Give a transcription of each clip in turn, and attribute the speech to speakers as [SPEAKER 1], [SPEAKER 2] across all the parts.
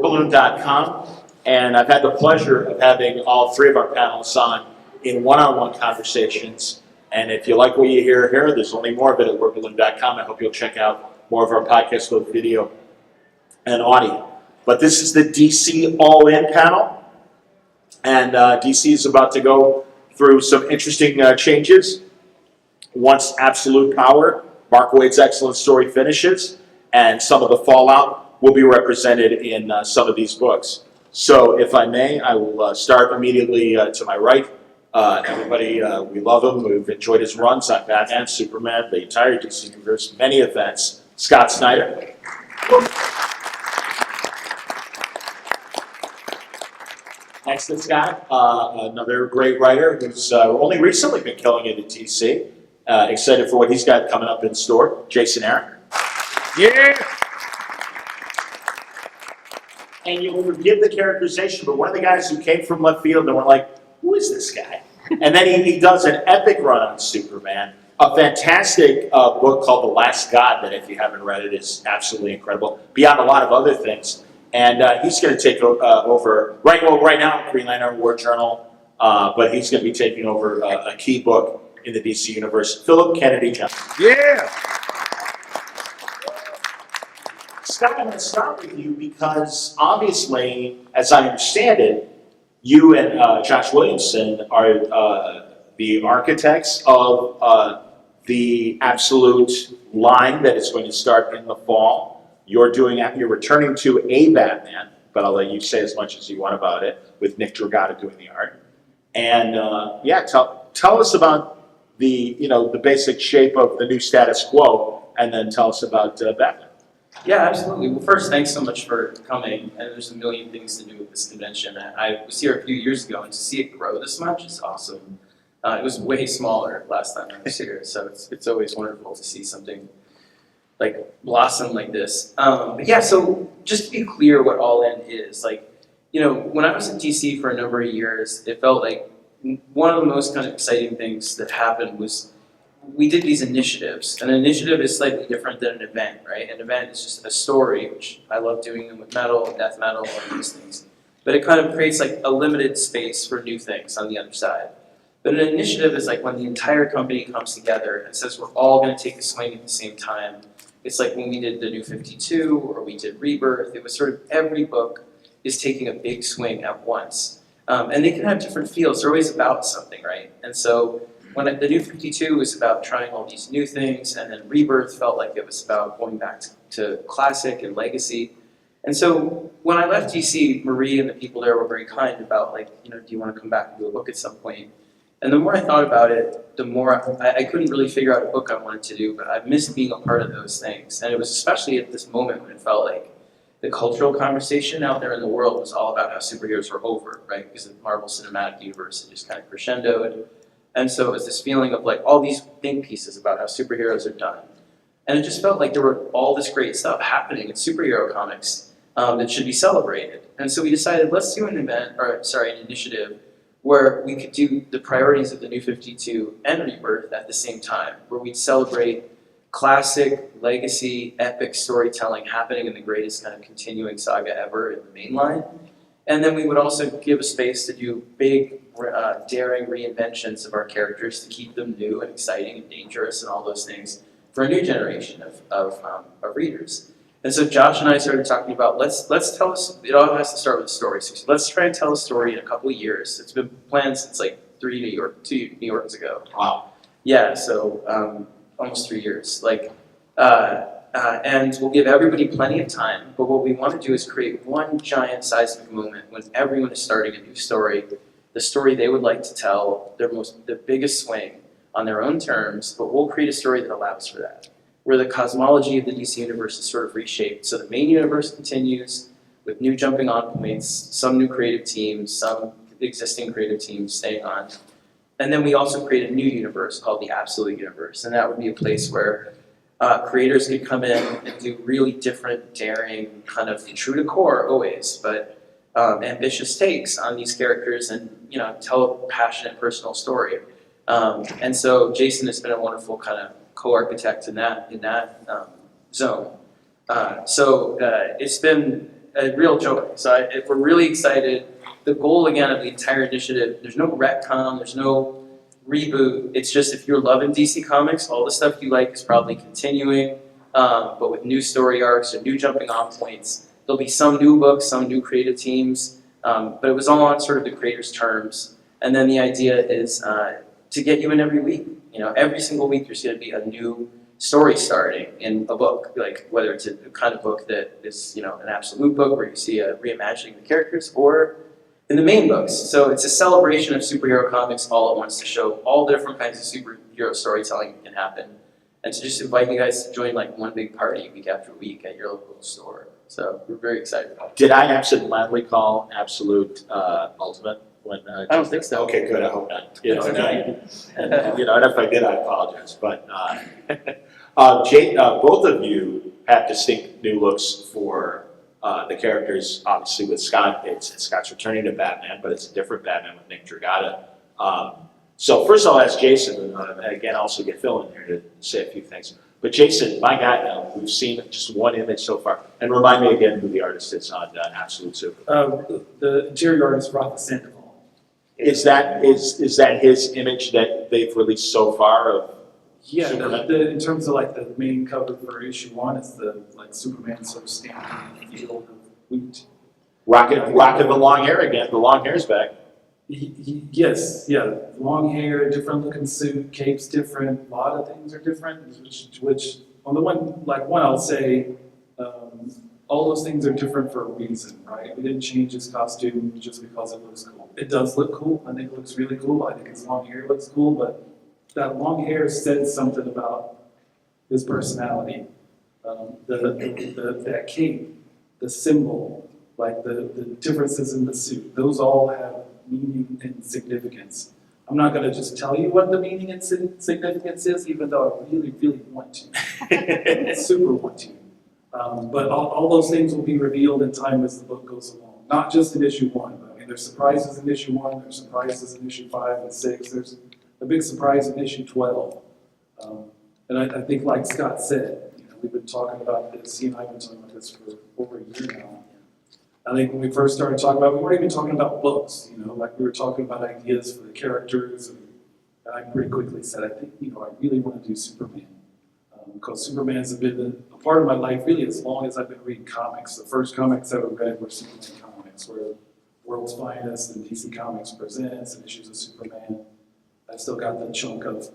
[SPEAKER 1] workballoon.com, and I've had the pleasure of having all three of our panelists on in one-on-one conversations. And if you like what you hear here, there's only more of it at workballoon.com. I hope you'll check out more of our podcasts, both video and audio. But this is the DC All-In panel, and DC is about to go through some interesting changes. Once absolute power, Mark Waid's excellent story finishes, and some of the fallout will be represented in some of these books. So if I may, I will start immediately to my right. Everybody, we love him. We've enjoyed his runs on Batman, Superman, the entire DC universe, many events. Scott Snyder. Next to Scott, another great writer who's only recently been killing it at DC. Excited for what he's got coming up in store. Jason Aaron.
[SPEAKER 2] Yeah.
[SPEAKER 1] And you'll forgive the characterization, but one of the guys who came from left field and we're like, who is this guy? And then he does an epic run on Superman. A fantastic book called The Last God that, if you haven't read it, is absolutely incredible. Beyond a lot of other things. And he's going to take over, right now, Green Lantern War Journal, but he's going to be taking over a key book in the DC universe. Philip Kennedy Johnson.
[SPEAKER 2] Yeah.
[SPEAKER 1] Scott, I'm going to start with you because obviously, as I understand it, you and Josh Williamson are the architects of the Absolute line that is going to start in the fall. You're returning to a Batman, but I'll let you say as much as you want about it, with Nick Dragata doing the art. And tell us about the basic shape of the new status quo, and then tell us about Batman.
[SPEAKER 3] Yeah, absolutely. Well, first, thanks so much for coming. And there's a million things to do with this convention. I was here a few years ago, and to see it grow this much is awesome. It was way smaller last time I was here, so it's always wonderful to see something like blossom like this. But yeah, so just to be clear what All In is, when I was in DC for a number of years, it felt like one of the most kind of exciting things that happened was we did these initiatives. An initiative is slightly different than an event, right? An event is just a story, which I love doing them with metal, death metal, and these things. But it kind of creates like a limited space for new things on the other side. But an initiative is like when the entire company comes together and says we're all going to take a swing at the same time. It's like when we did the New 52 or we did Rebirth. It was sort of every book is taking a big swing at once. And they can have different feels. They're always about something, right? And so when the New 52 was about trying all these new things, and then Rebirth felt like it was about going back to classic and legacy. And so when I left DC, Marie and the people there were very kind about do you want to come back and do a book at some point? And the more I thought about it, the more I couldn't really figure out a book I wanted to do, but I missed being a part of those things. And it was especially at this moment when it felt like the cultural conversation out there in the world was all about how superheroes were over, right? Because the Marvel Cinematic Universe had just kind of crescendoed. And so it was this feeling of all these think pieces about how superheroes are done. And it just felt like there were all this great stuff happening in superhero comics that should be celebrated. And so we decided, let's do an initiative where we could do the priorities of the New 52 and Rebirth at the same time, where we'd celebrate classic, legacy, epic storytelling happening in the greatest kind of continuing saga ever in the main line. And then we would also give a space to do big, daring reinventions of our characters to keep them new and exciting and dangerous and all those things for a new generation of readers. And so Josh and I started talking about let's tell us. It all has to start with a story. So let's try and tell a story in a couple of years. It's been planned since 2 New Yorks ago.
[SPEAKER 1] Wow.
[SPEAKER 3] Yeah. So almost 3 years. And we'll give everybody plenty of time, but what we want to do is create one giant seismic moment when everyone is starting a new story, the story they would like to tell, the biggest swing on their own terms, but we'll create a story that allows for that, where the cosmology of the DC universe is sort of reshaped. So the main universe continues with new jumping on points, some new creative teams, some existing creative teams staying on. And then we also create a new universe called the Absolute Universe, and that would be a place where creators could come in and do really different, daring, kind of true to core always, but ambitious takes on these characters and tell a passionate personal story. And so Jason has been a wonderful kind of co-architect in that zone. So it's been a real joy. So we're really excited. The goal again of the entire initiative, there's no retcon, there's no reboot. It's just if you're loving DC Comics, all the stuff you like is probably continuing, but with new story arcs or new jumping off points. There'll be some new books, some new creative teams, but it was all on sort of the creators' terms. And then the idea is to get you in every week. You know, every single week there's going to be a new story starting in a book, like whether it's a kind of book that is, you know, an absolute book where you see a reimagining the characters, or in the main books. So it's a celebration of superhero comics all at once to show all the different kinds of superhero storytelling that can happen, and to just invite you guys to join like one big party week after week at your local store. So we're very excited about it.
[SPEAKER 1] Did I accidentally call Absolute Ultimate? When,
[SPEAKER 3] I don't think so.
[SPEAKER 1] Okay, good. I hope not. You know,
[SPEAKER 3] It's
[SPEAKER 1] okay. You know, and if I did, I apologize. But both of you have distinct new looks for the characters. Obviously, with Scott, Scott's returning to Batman, but it's a different Batman with Nick Dragata. So first, I'll ask Jason, and again, also get Phil in here to say a few things. But Jason, my guy, now we've seen just one image so far, and remind me again who the artist is on Absolute Super.
[SPEAKER 2] The interior artist, Rafa Sandoval.
[SPEAKER 1] Is that his image that they've released so far of
[SPEAKER 2] Yeah,
[SPEAKER 1] Superman?
[SPEAKER 2] in terms of like the main cover for issue 1, it's the like Superman sort of standing in the field of wheat.
[SPEAKER 1] Rocking the long hair again. The long hair's back.
[SPEAKER 2] Yes, yeah, long hair, different looking suit, cape's different, a lot of things are different, which on the one I'll say, all those things are different for a reason, right? We didn't change his costume just because it looks cool. It does look cool, I think it looks really cool, I think his long hair looks cool, but that long hair says something about his personality. That cape, the symbol, like the differences in the suit, those all have meaning and significance. I'm not gonna just tell you what the meaning and significance is, even though I really, really want to. Super want to. But all those things will be revealed in time as the book goes along. Not just in issue 1, but I mean, there's surprises in issue 1, there's surprises in issue 5 and 6, there's a big surprise in issue 12. And I think like Scott said, you know, we've been talking about this, he and I have been talking about this for over a year now. I think when we first started talking about it, we weren't even talking about books, you know, like we were talking about ideas for the characters, and I pretty quickly said, I think, you know, I really want to do Superman. Because Superman's been a part of my life really as long as I've been reading comics. The first comics I ever read were Superman comics, where World's Finest and DC Comics Presents and issues of Superman. I still got that chunk of,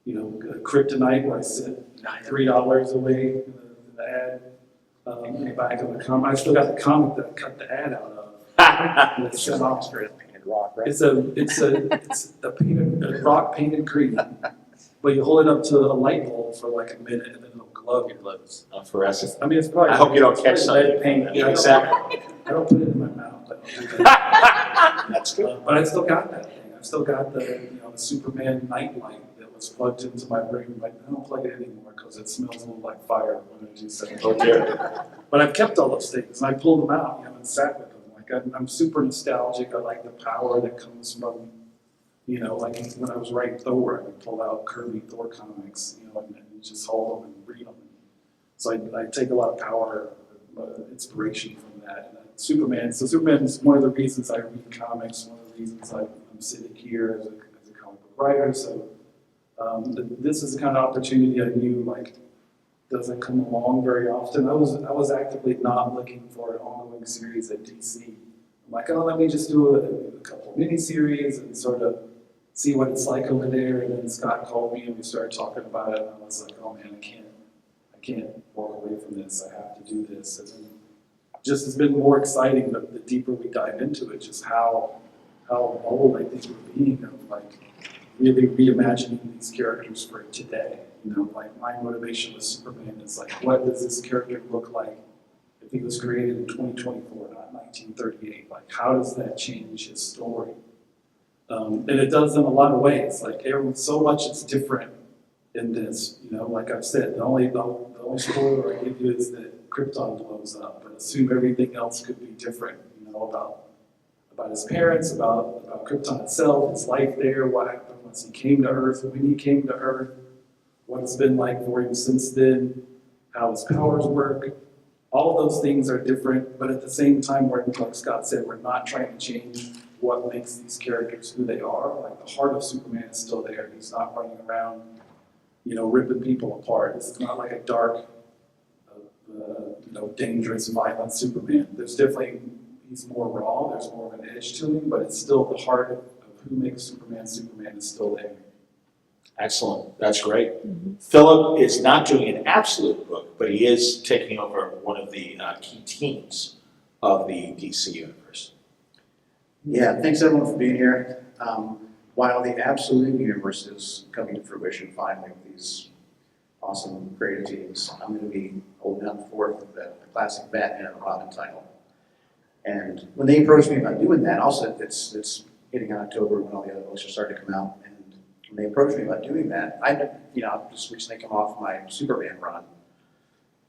[SPEAKER 2] you know, Kryptonite where I sit $3 away in the ad. In the back of the comic. I still got the comic that I cut the ad out of. It's set off.
[SPEAKER 4] Painted rock, right?
[SPEAKER 2] It's a painted rock painted cream. But you hold it up to a light bulb for like a minute and then it'll glow. It glows.
[SPEAKER 1] Fluorescent.
[SPEAKER 2] I mean, it's probably.
[SPEAKER 1] I hope you don't catch
[SPEAKER 2] it's
[SPEAKER 1] something.
[SPEAKER 2] lead paint.
[SPEAKER 1] Yeah, exactly.
[SPEAKER 2] I don't put it in my mouth. I don't do that.
[SPEAKER 1] That's good.
[SPEAKER 2] But I still got that thing. I've still got the Superman nightlight that was plugged into my brain. But I don't plug it anymore because it smells a little like fire when I do something.
[SPEAKER 1] Oh dear.
[SPEAKER 2] But I've kept all those things and I pulled them out, and sat with them. Like I'm super nostalgic. I like the power that comes from, you know, like when I was writing Thor, I would pull out Kirby Thor comics, you know, and just hold them and read them. So I take a lot of power, inspiration from that. And Superman is one of the reasons I read comics, one of the reasons I'm sitting here as a comic book writer. So this is the kind of opportunity I knew like doesn't come along very often. I was actively not looking for an ongoing series at DC. I'm like, oh, let me just do a couple of miniseries and sort of see what it's like over there. And then Scott called me and we started talking about it. And I was like, oh man, I can't walk away from this. I have to do this. And then just has been more exciting the deeper we dive into it, just how bold I think we're being of like really reimagining these characters for today. You know, like my motivation with Superman is like, what does this character look like if he was created in 2024, not 1938? Like, how does that change his story? And it does in a lot of ways. Like, so much is different in this. You know, like I've said, the only spoiler I give you is that Krypton blows up, but assume everything else could be different. You know, about his parents, about Krypton itself, his life there, what happened once he came to Earth, when he came to Earth, what it's been like for him since then, how his powers work, All of those things are different, but at the same time, like Scott said, we're not trying to change what makes these characters who they are. Like the heart of Superman is still there. He's not running around, ripping people apart. This is not like a dark, dangerous, violent Superman. He's more raw. There's more of an edge to him, but it's still the heart of who makes Superman is still there.
[SPEAKER 1] Excellent. That's great. Philip is not doing an absolute book, but he is taking over one of the key teams of the DC universe.
[SPEAKER 4] Yeah, thanks everyone for being here. While the absolute universe is coming to fruition finally with these awesome creative teams, I'm going to be holding down the fort with the classic Batman and Robin title. And when they approached me about doing that, also it's hitting October when all the other books are starting to come out. And when they approached me about doing that, I've just recently come off my Superman run.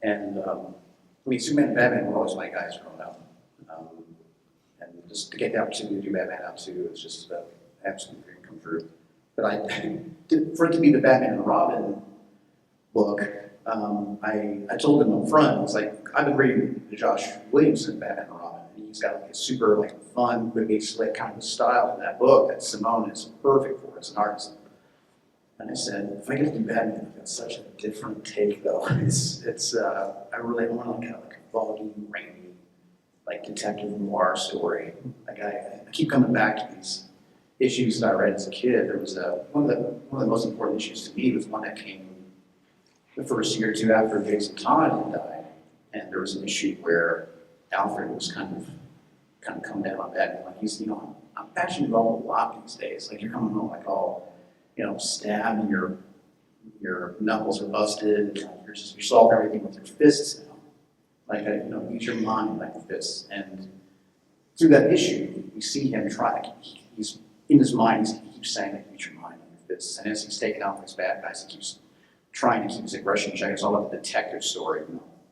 [SPEAKER 4] And Superman and Batman were always my guys growing up. And just to get the opportunity to do Batman out too, it's just an absolute dream come true. But for it to be the Batman and Robin book, I told him up front, I was like, I've been reading the Josh Williamson Batman and Robin, and he's got like a super fun, quick, slick kind of style in that book that Simone is perfect for as an artist. And I said, if I get to do Batman, I've got such a different take though. I really want like a foggy, rainy, detective noir story. I keep coming back to these issues that I read as a kid. There was one of the most important issues to me was one that came the first year or two after Jason Todd had died, and there was an issue where Alfred was kind of come down on Batman. I'm passionate about a lot these days. You're coming home all, stabbed and your knuckles are busted. You're solving everything with your fists now. Use your mind like the fists. And through that issue, we see him try. He's in his mind. He keeps saying, "Use your mind like your fists." And as he's taking out these bad guys, he keeps trying to keep his aggression check. It's all about the detective story,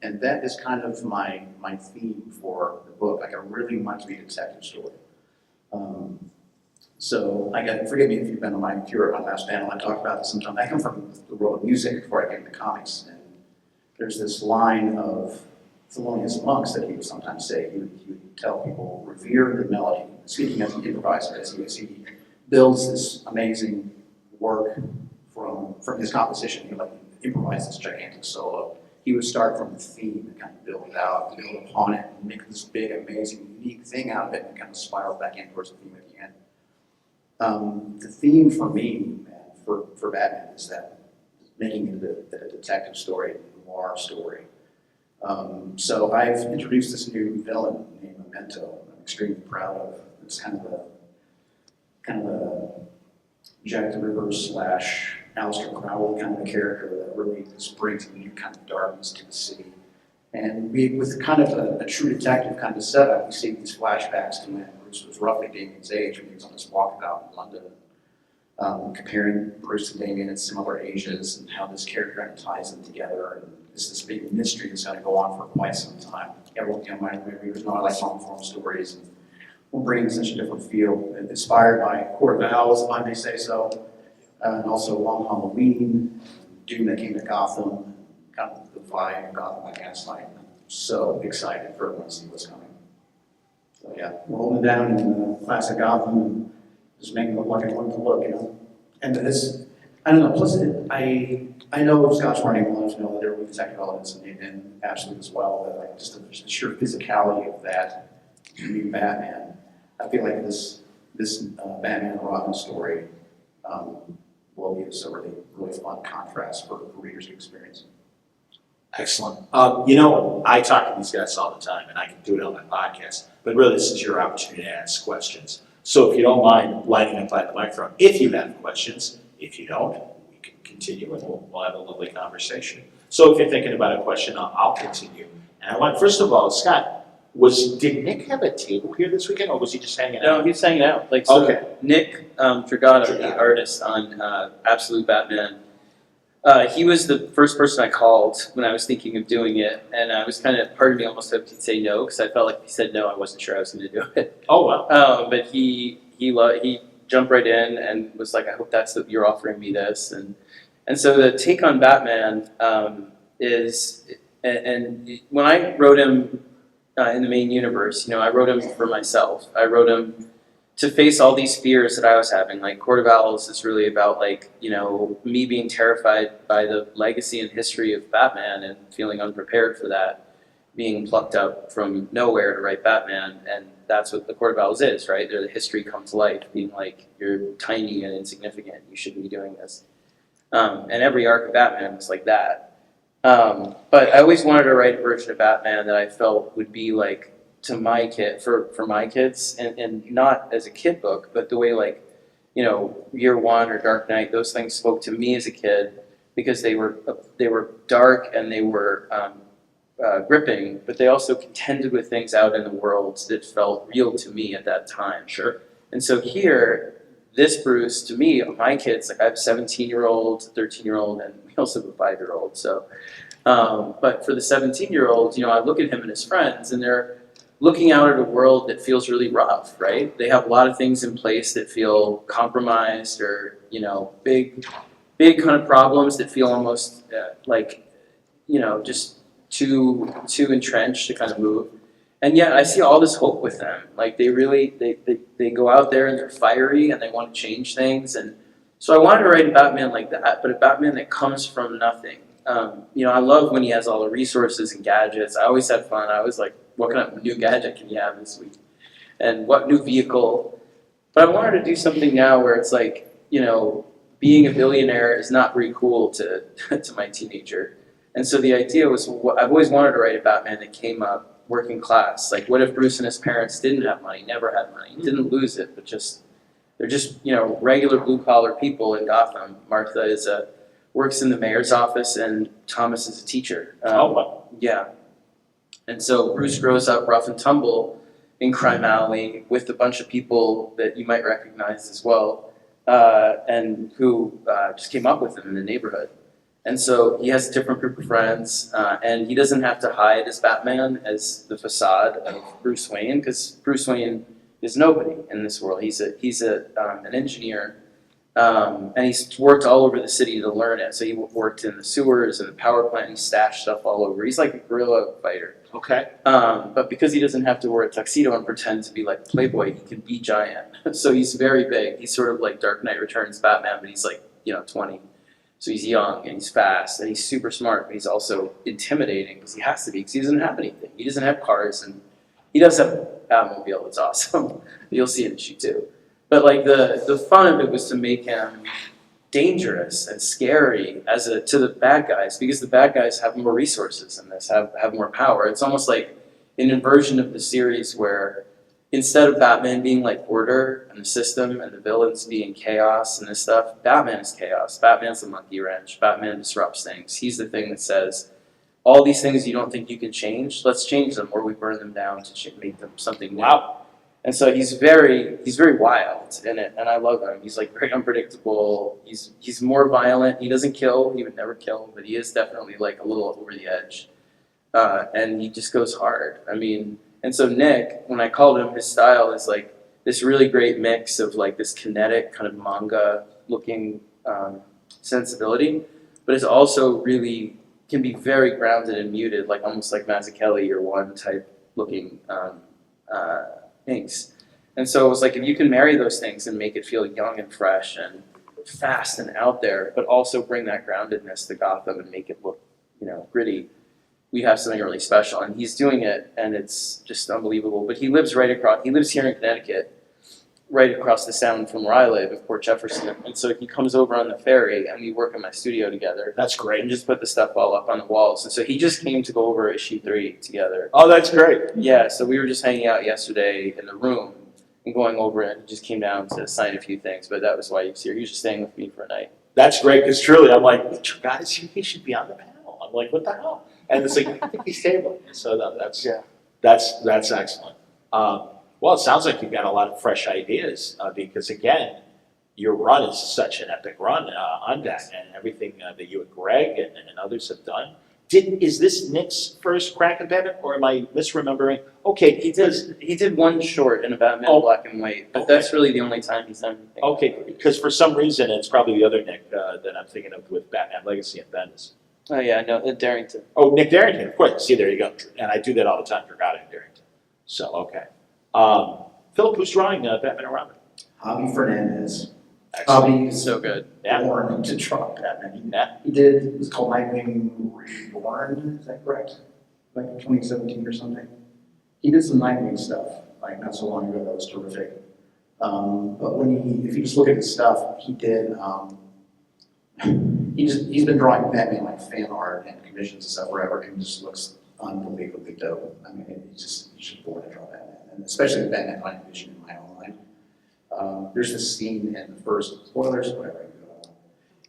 [SPEAKER 4] And that is kind of my theme for the book. I really want it to be a detective story. Forgive me if you've been on my last panel, I talked about this sometimes. I come from the world of music before I get into comics, and there's this line of Thelonious Monk's that he would sometimes say. He would tell people, revere the melody. Speaking as an improviser, as he builds this amazing work from his composition, he improvised this gigantic solo. He would start from the theme and kind of build it out, build upon it, and make this big, amazing, unique thing out of it, and kind of spiral back in towards the theme at the end. The theme for me, for Batman, is that making it a detective story, a noir story. So I've introduced this new villain named Memento. I'm extremely proud of. It's kind of a Jack the Ripper / Aleister Crowley kind of a character that really just brings a new kind of darkness to the city. And with kind of a true detective kind of setup, we see these flashbacks to when Bruce was roughly Damien's age when he was on this walkabout in London, comparing Bruce and Damien at similar ages and how this character kind of ties them together. And it's this big mystery that's going to go on for quite some time. Everyone, my readers know I like long form stories, and we'll bring such a different feel. Inspired by Court of Owls, if I may say so, and also Long Halloween, Doom that came to Gotham, kind of the vibe of Gotham by Gaslight. I'm so excited for everyone to see what's coming. So yeah, we're holding it down in the classic Gotham and just making it look like I want it to look, And this, I don't know, plus I know Scott's running well enough to know that there will be detective elements in Absolute as well, but just the sheer physicality of that new Batman. I feel like this Batman and Robin story will be a really, really fun contrast for readers to experience.
[SPEAKER 1] Excellent. I talk to these guys all the time, and I can do it on my podcast, but really this is your opportunity to ask questions. So if you don't mind lighting up by the microphone, if you have questions, if you don't, we can continue and we'll have a lovely conversation. So if you're thinking about a question, I'll continue. And I want, first of all, Scott, did Nick have a table here this weekend, or was he just hanging out?
[SPEAKER 3] No, he's hanging out.
[SPEAKER 1] Okay.
[SPEAKER 3] Nick Dragato, the artist on Absolute Batman, he was the first person I called when I was thinking of doing it, and I was part of me almost hoped he'd say no, because I felt like if he said no, I wasn't sure I was going to do it.
[SPEAKER 1] Oh, wow.
[SPEAKER 3] But he jumped right in and was like, I hope you're offering me this. And so the take on Batman is, and when I wrote him in the main universe, I wrote him for myself. I wrote him to face all these fears that I was having. Like Court of Owls is really about me being terrified by the legacy and history of Batman and feeling unprepared for that, being plucked up from nowhere to write Batman, and that's what the Court of Owls is, right? They're the history come to life, being like, you're tiny and insignificant, you shouldn't be doing this. And every arc of Batman was like that. But I always wanted to write a version of Batman that I felt would be like to my kid, for my kids, and not as a kid book, but the way Year One or Dark Knight, those things spoke to me as a kid because they were dark and they were gripping, but they also contended with things out in the world that felt real to me at that time.
[SPEAKER 1] Sure.
[SPEAKER 3] And so here, this Bruce, to me, my kids, I have a 17-year-old, 13-year-old, and we also have a 5-year-old. So, but for the 17-year-old, I look at him and his friends, and they're looking out at a world that feels really rough, right? They have a lot of things in place that feel compromised, or big kind of problems that feel almost just too entrenched to kind of move. And yet I see all this hope with them. Like they go out there and they're fiery and they want to change things. And so I wanted to write a Batman like that, but a Batman that comes from nothing. I love when he has all the resources and gadgets. I always had fun. I was like, what kind of new gadget can you have this week? And what new vehicle? But I wanted to do something now where it's like, being a billionaire is not very cool to my teenager. And so the idea was, I've always wanted to write a Batman that came up working class. Like, what if Bruce and his parents didn't have money, never had money, didn't lose it, but they're just regular blue collar people in Gotham. Martha works in the mayor's office, and Thomas is a teacher.
[SPEAKER 1] Wow.
[SPEAKER 3] Yeah. And so Bruce grows up rough and tumble in Crime Alley with a bunch of people that you might recognize as well, and who just came up with him in the neighborhood. And so he has a different group of friends, and he doesn't have to hide as Batman as the facade of Bruce Wayne, because Bruce Wayne is nobody in this world. He's an engineer, and he's worked all over the city to learn it. So he worked in the sewers and the power plant. He stashed stuff all over. He's like a guerrilla fighter.
[SPEAKER 1] Okay.
[SPEAKER 3] But because he doesn't have to wear a tuxedo and pretend to be like Playboy, he can be giant. So he's very big. He's sort of like Dark Knight Returns Batman, but he's 20. So he's young and he's fast and he's super smart, but he's also intimidating because he has to be, because he doesn't have anything. He doesn't have cars, and he does have a Batmobile that's awesome. You'll see it in issue 2. But the fun of it was to make him dangerous and scary to the bad guys, because the bad guys have more resources in this, have more power. It's almost like an inversion of the series where instead of Batman being like order and the system and the villains being chaos and this stuff, Batman is chaos. Batman's the monkey wrench. Batman disrupts things. He's the thing that says, all these things you don't think you can change, let's change them, or we burn them down to make them something new.
[SPEAKER 1] Wow.
[SPEAKER 3] And so he's very wild in it, and I love him. He's very unpredictable. He's more violent. He doesn't kill. He would never kill, but he is definitely a little over the edge. And he just goes hard. And so Nick, when I called him, his style is this really great mix of this kinetic kind of manga-looking sensibility, but it's also really can be very grounded and muted, almost like Mazzucchelli or One type looking inks. And so it was if you can marry those things and make it feel young and fresh and fast and out there, but also bring that groundedness to Gotham and make it look, gritty, we have something really special. And he's doing it, and it's just unbelievable. But he lives here in Connecticut, right across the sound from where I live in Port Jefferson. And so he comes over on the ferry, and we work in my studio together.
[SPEAKER 1] That's great.
[SPEAKER 3] And just put the stuff all up on the walls. And so he just came to go over issue 3 together.
[SPEAKER 1] Oh, that's great.
[SPEAKER 3] Yeah, so we were just hanging out yesterday in the room and going over it. He just came down to sign a few things, but that was why he was here. He was just staying with me for a night.
[SPEAKER 1] That's great, because truly, I'm like, Mr. God is here. He should be on the panel. I'm like, what the hell? And it's I think he's stable. So no, that's excellent. Well, it sounds like you've got a lot of fresh ideas, because again, your run is such an epic run on that, and everything that you and Greg and others have done. Is this Nick's first crack at Batman, or am I misremembering? Okay,
[SPEAKER 3] He did one short in a Batman black and white, but that's really the only time he's done anything.
[SPEAKER 1] Okay, because for some reason it's probably the other Nick that I'm thinking of with Batman Legacy and Bendis.
[SPEAKER 3] Oh yeah, no, Darrington.
[SPEAKER 1] Oh, Nick Darrington, of course. See, there you go. And I do that all the time. Forgot Nick Darrington. So, okay. Philip, who's drawing Batman and Robin?
[SPEAKER 4] Javi Fernandez.
[SPEAKER 1] Excellent.
[SPEAKER 4] Javi is
[SPEAKER 3] So good.
[SPEAKER 1] Yeah.
[SPEAKER 4] born to draw Batman.
[SPEAKER 1] Yeah.
[SPEAKER 4] He did, it was called Nightwing Reborn, is that correct? Like 2017 or something. He did some Nightwing stuff, like not so long ago, that was terrific. But if you just look at his stuff, he did, he's been drawing Batman like fan art and commissions and stuff forever, and he just looks unbelievably dope. I mean, he's just born to draw Batman, and especially the Batman Night Vision in my own mind. There's this scene in the first, spoilers, whatever.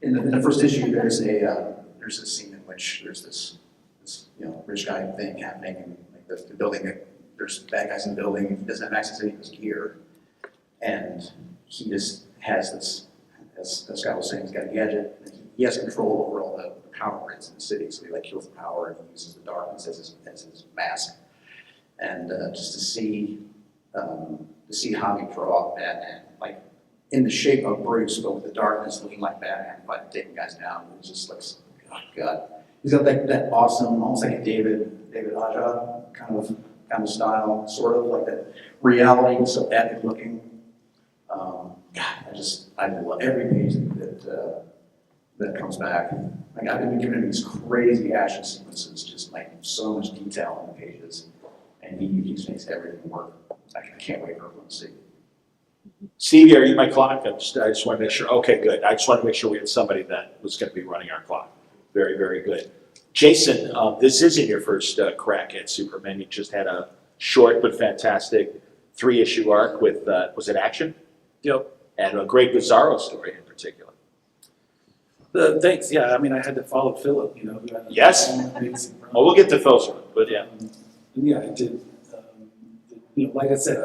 [SPEAKER 4] In the first issue, there's a scene in which there's this rich guy thing happening in like the building. There's bad guys in the building. He doesn't have access to any of his gear, and he just has this. As Scott was saying, he's got a gadget. And he has control over all the power grids in the city. So he like kills the power and he uses the darkness as his mask. And just to see Javi draw Batman, like in the shape of Bruce, but with the darkness looking like Batman, but taking guys down, it just looks, oh God. He's got that awesome, almost like a David Aja kind of style, sort of like that reality, so epic looking. I love every page that comes back. Like I've been giving him these crazy action sequences, just like so much detail in the pages, and he just makes everything work. I can't wait for everyone to see.
[SPEAKER 1] Stevie, are you my clock? I just want to make sure. Okay, good. I just want to make sure we had somebody that was going to be running our clock. Very, very good. Jason, this isn't your first crack at Superman. You just had a short but fantastic 3-issue arc with, was it Action?
[SPEAKER 2] Yep.
[SPEAKER 1] And a great Bizarro story in particular.
[SPEAKER 2] Thanks, yeah, I mean, I had to follow Philip, who had a
[SPEAKER 1] Yes.
[SPEAKER 2] amazing run.
[SPEAKER 1] Well, we'll get to Phil's one, but yeah.
[SPEAKER 2] And yeah, I did, like I said,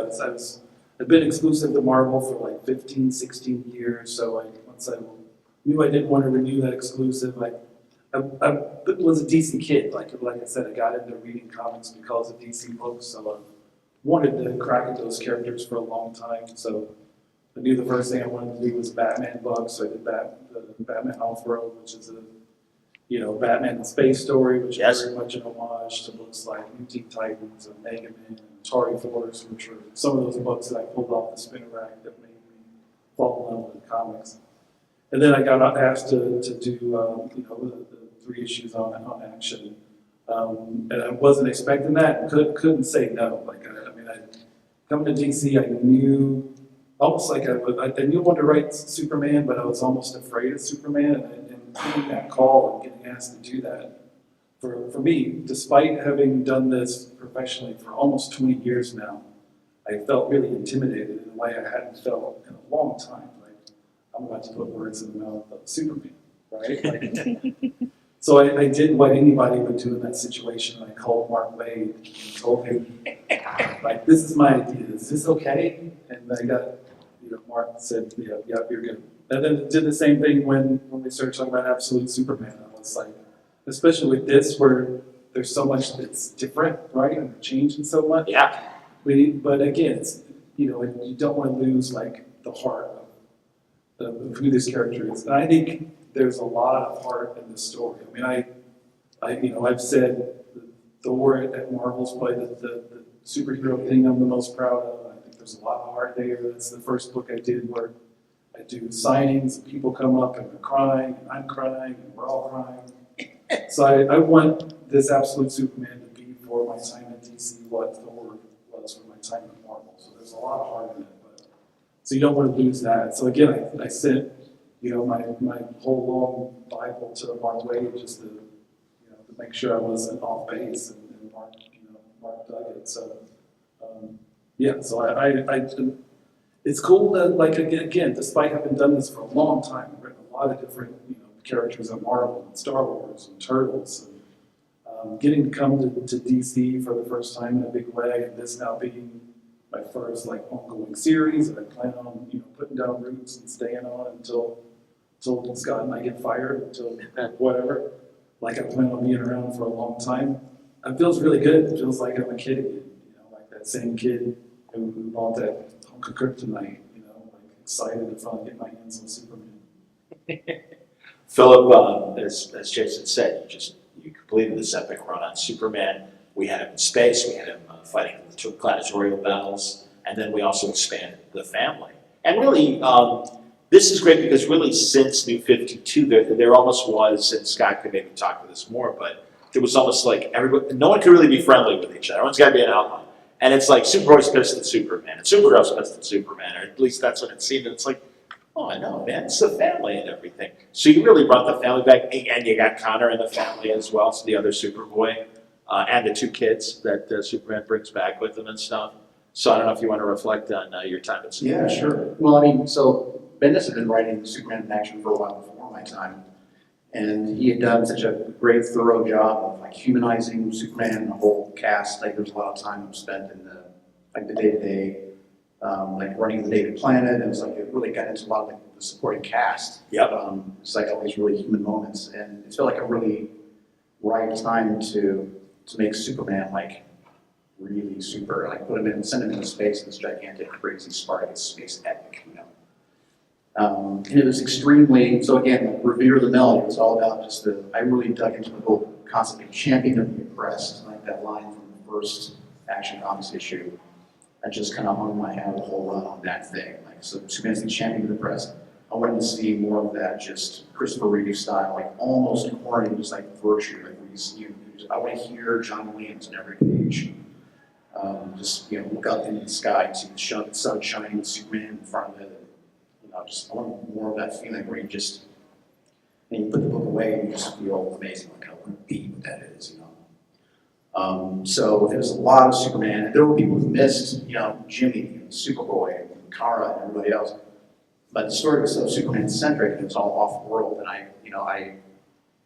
[SPEAKER 2] I've been exclusive to Marvel for like 15, 16 years, so once I knew I didn't want to renew that exclusive, I was a DC kid, like I said, I got into reading comics because of DC books, so I wanted to crack at those characters for a long time, so I knew the first thing I wanted to do was Batman book, so I did the Batman Off-Road, which is a Batman in Space story, which
[SPEAKER 1] Yes.
[SPEAKER 2] is very much an homage to books like New Teen Titans and Mega Man and Atari Force, which were some of those books that I pulled off the spinner rack that made me fall in love with comics. And then I got asked to do the 3 issues on Action, and I wasn't expecting that. Couldn't say no. I come to DC, I knew. Almost like I knew I wanted to write Superman, but I was almost afraid of Superman, and getting that call and getting asked to do that, for me, despite having done this professionally for almost 20 years now, I felt really intimidated in a way I hadn't felt in a long time. Like, I'm about to put words in the mouth of Superman, right? So I did what anybody would do in that situation. I called Mark Wade and told him, like, this is my idea, is this okay? And I got, Mark said, yeah, you're good. And then did the same thing when we started talking about Absolute Superman. I was like, especially with this, where there's so much that's different, right? And they're changing so much.
[SPEAKER 1] Yeah.
[SPEAKER 2] But again, it's, you don't want to lose like the heart of who this character is. And I think there's a lot of heart in this story. I mean, I've said Thor at Marvel's probably the superhero thing I'm the most proud of. I think there's a lot of heart there. That's the first book I did where I do signings and people come up and they're crying and I'm crying and we're all crying. So I want this Absolute Superman to be for my time at DC what Thor was for my time at Marvel. So there's a lot of heart in it. So you don't want to lose that. So again, I sent my whole long Bible to Mark Wade just to make sure I wasn't off base, and Mark dug it. So so I it's cool that, like, again, despite having done this for a long time, I've written a lot of different characters at Marvel and Star Wars and Turtles, and getting to come to DC for the first time in a big way, and this now being my first ongoing series that I plan on putting down roots and staying on until Scott and I get fired, until whatever. I plan on being around for a long time. It feels really good. It feels like I'm a kid again, like that same kid who bought that hunk of kryptonite, excited to finally get my hands on Superman.
[SPEAKER 1] Philip, as Jason said, you completed this epic run on Superman. We had him in space, we had him fighting the two gladiatorial battles, and then we also expanded the family. And really, this is great because really since New 52, there almost was, and Scott could maybe talk to this more, but there was almost like everybody, no one could really be friendly with each other. Everyone's got to be an outline. And it's like Superboy's pissed at Superman, and Supergirl's pissed at Superman, or at least that's what it seemed. And it's like, oh, I know, man, it's the family and everything. So you really brought the family back, and you got Connor in the family as well, so the other Superboy. And the two kids that Superman brings back with him and stuff. So I don't know if you want to reflect on your time at Superman.
[SPEAKER 4] Yeah, sure. Well, I mean, so Bendis had been writing Superman in action for a while before my time, and he had done such a great, thorough job of like humanizing Superman and the whole cast. Like, there's a lot of time spent in the day-to-day, like running the David Planet. And it was like it really got into a lot of the supporting cast.
[SPEAKER 1] Yep.
[SPEAKER 4] It's like all these really human moments, and it felt like a really right time to make Superman like really super, like send him into space in this gigantic, crazy Spartacus space epic, you know. And it was extremely, so again, like, Revere the Mill, it was all about just I really dug into the whole concept of champion of the oppressed, like that line from the first Action Comics issue. I just kind of hung my hat the whole run on that thing. Like, so Superman's the champion of the oppressed. I wanted to see more of that, just Christopher Reeve style, like almost corny, just like virtue, like I want to hear John Williams in every page. Just, you know, look up into the sky and see the sun shining with Superman in front of it. And, you know, I want more of that feeling where you just, and you put the book away and you just feel amazing, like how beat what that is, you know. So there was a lot of Superman, and there were people who missed, you know, Jimmy and Superboy and Kara and everybody else. But the story was so Superman-centric, and it was all off-world, and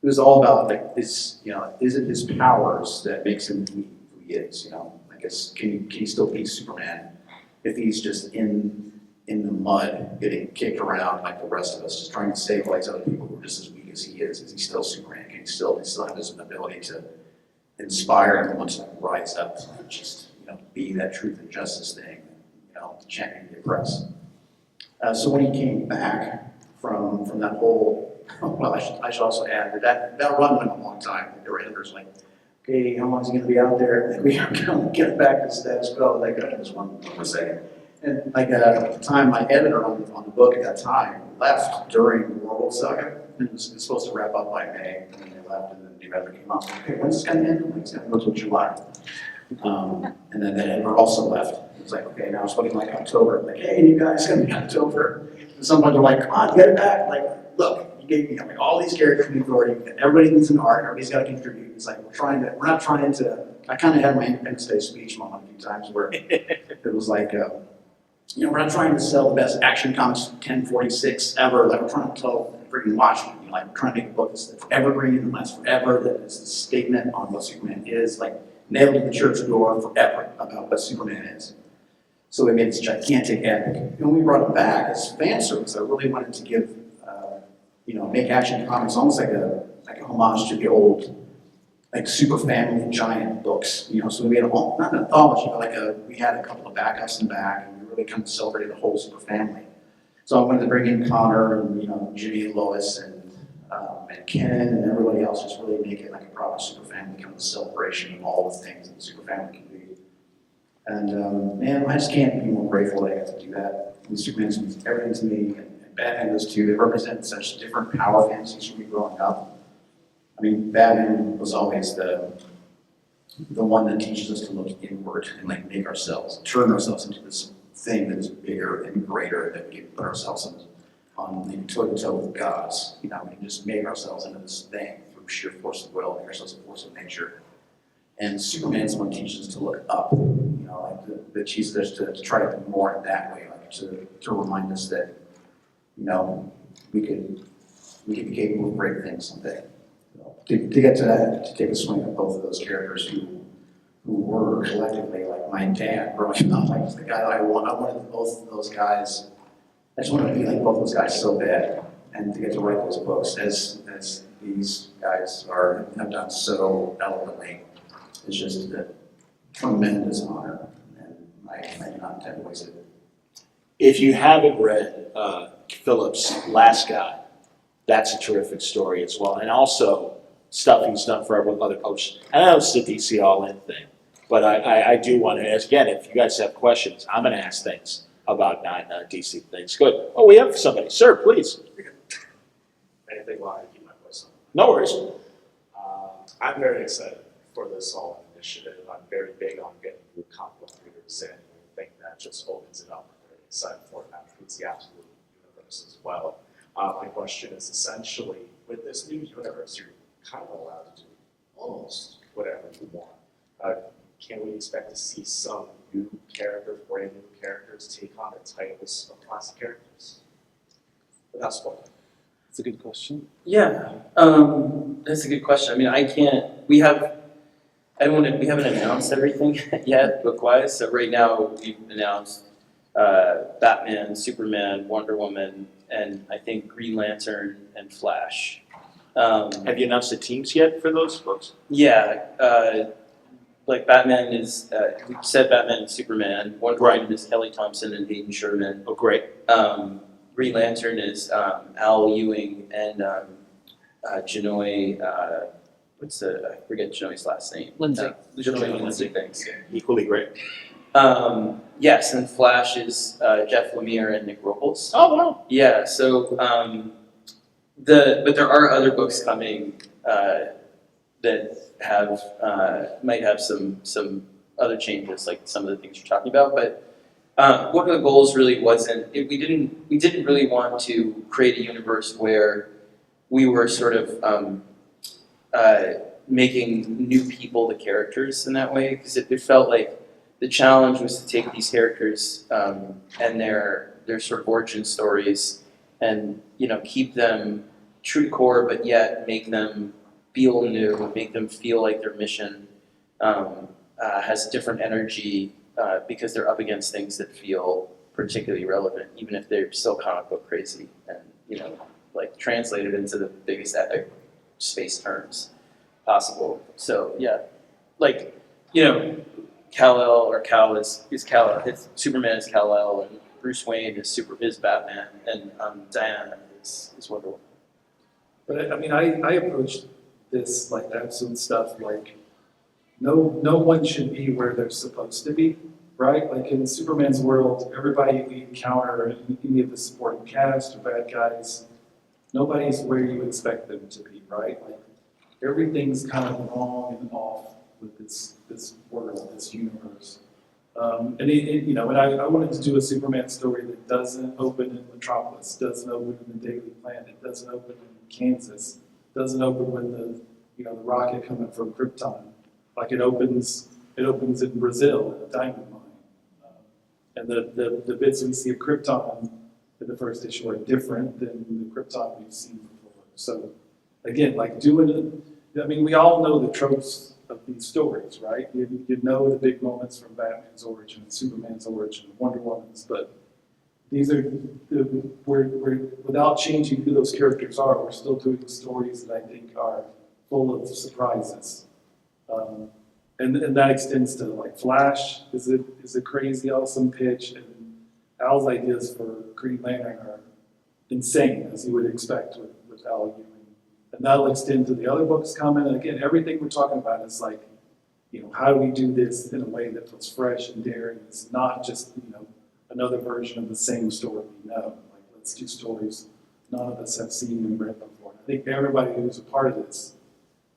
[SPEAKER 4] it was all about, like, is it his powers that makes him who he is, you know? I guess, can he still be Superman if he's just in the mud, getting kicked around like the rest of us, just trying to save all these other people who are just as weak as he is? Is he still Superman? Can he still have his ability to inspire everyone to rise up and just, you know, be that truth and justice thing, you know, champion the oppressed? So when he came back from that whole, well, I should also add that run went a long time. There were editors like, okay, how long is he going to be out there? Like, we are going to get back to status quo. Like, just one more second. And like at the time, my editor on the book at that time left during the World Saga. It was supposed to wrap up by May, and then they left, and then the new editor came out. Okay, when's this going to end? Like, it's going to go till July. And then that editor also left. It was like, okay, now it's looking like October. Like, hey, you guys, it's going to be October. And someone they're like, come on, get it back. Like, look, you gave me like all these characters from the authority. Everybody needs an art. Everybody's got to contribute. It's like we're not trying to. I kind of had my Independence Day speech moment a few times where it was like, we're not trying to sell the best Action Comics 1046 ever. Like, we're trying to tell freaking Watchmen. You know, like, we're trying to make a book that's evergreen and lasts forever. That is a statement on what Superman is. Like, nailed to the church door forever about what Superman is. So we made this gigantic epic. And when we brought it back as fan service, I really wanted to give, make Action Comics almost like a homage to the old, like, Super Family giant books. You know, so we made not an anthology, but we had a couple of backups in the back, and we really kind of celebrated the whole Super Family. So I wanted to bring in Connor and, you know, Jimmy and Lois and Ken and everybody else, just really make it like a proper Super Family, kind of a celebration of all the things that the Super Family can be. And man, I just can't be more grateful that I got to do that. And Superman means everything to me, and Batman does too. They represent such different power fantasies for me growing up. I mean, Batman was always the one that teaches us to look inward and like make ourselves, turn ourselves into this thing that is bigger and greater, that we can put ourselves on toe-to-toe with gods. You know, we can just make ourselves into this thing through sheer force of will, make ourselves a force of nature. And Superman's the one that teaches us to look up. You know, like that teaches us to try to do more in that way, like to remind us that, you know, we could be capable of great things someday. You know, to get to that, to take a swing at both of those characters who were collectively like my dad growing up, like the guy I wanted both of those guys. I just wanted to be like both those guys so bad, and to get to write those books as these guys have done so eloquently. It's just a tremendous honor, and I do not intend to waste it.
[SPEAKER 1] If you haven't read Philip's Last Guy, That's a terrific story as well. And also stuff he's done for other publishers. And I know it's the DC All-In thing, but I do want to ask, again, if you guys have questions, I'm going to ask things about non-DC things. Good. Oh, we have somebody. Sir, please.
[SPEAKER 5] Anything while I keep my voice on.
[SPEAKER 1] No worries.
[SPEAKER 5] I'm very excited for this whole initiative. I'm very big on getting new comic book readers in. I think that just opens it up. I'm very excited for it. That includes the absolute universe as well. My question is essentially, with this new universe, you're kind of allowed to do almost whatever you want. Can we expect to see some new characters, brand new characters, take on the titles of classic characters? Without spoiling.
[SPEAKER 2] That's a good question.
[SPEAKER 3] Yeah, that's a good question. I mean, we haven't announced everything yet book-wise. So right now we've announced Batman, Superman, Wonder Woman, and I think Green Lantern and Flash.
[SPEAKER 1] Have you announced the teams yet for those books?
[SPEAKER 3] Yeah, like Batman is, we said Batman and Superman. Wonder Woman is Kelly Thompson and Hayden Sherman.
[SPEAKER 1] Oh, great.
[SPEAKER 3] Green Lantern is Al Ewing and Janoi, I forget Janoi's last name.
[SPEAKER 2] Lindsay.
[SPEAKER 3] Janoi Lindsay, thanks.
[SPEAKER 1] Equally great.
[SPEAKER 3] Yes, and Flash is Jeff Lemire and Nick Robles.
[SPEAKER 1] Oh, wow.
[SPEAKER 3] Yeah, so but there are other books coming that have might have some other changes, like some of the things you're talking about. But one of the goals really wasn't we didn't really want to create a universe where we were sort of making new people the characters in that way, because it felt like the challenge was to take these characters and their sort of origin stories and keep them true to core, but yet make them feel new, make them feel like their mission has different energy because they're up against things that feel particularly relevant, even if they're still comic book crazy and like translated into the biggest epic space terms possible. So yeah, like Kal-El or Kal is Kal-El. His Superman is Kal-El, and Bruce Wayne is Batman, and Diana is Wonder Woman.
[SPEAKER 2] But I mean, I approached this like absolute stuff like no one should be where they're supposed to be, right? Like in Superman's world, everybody we encounter, any of the supporting cast or bad guys, nobody's where you expect them to be, right? Like everything's kind of wrong and off with this world, this universe. And I wanted to do a Superman story that doesn't open in Metropolis, doesn't open in the Daily Planet, doesn't open in Kansas, doesn't open with the rocket coming from Krypton. Like it opens in Brazil in a diamond mine. And the bits we see of Krypton in the first issue are different than the Krypton we've seen before. So again, like we all know the tropes of these stories, right? You know the big moments from Batman's origin, Superman's origin, Wonder Woman's, but these are we're without changing who those characters are, we're still doing stories that I think are full of surprises. And that extends to like Flash is a crazy awesome pitch, and Al's ideas for Green Lantern are insane, as you would expect with Al Ewing. And that'll extend to the other books coming. And again, everything we're talking about is like, how do we do this in a way that feels fresh and daring? It's not just, another version of the same story we know. Like, let's do stories none of us have seen and read before. I think everybody who's a part of this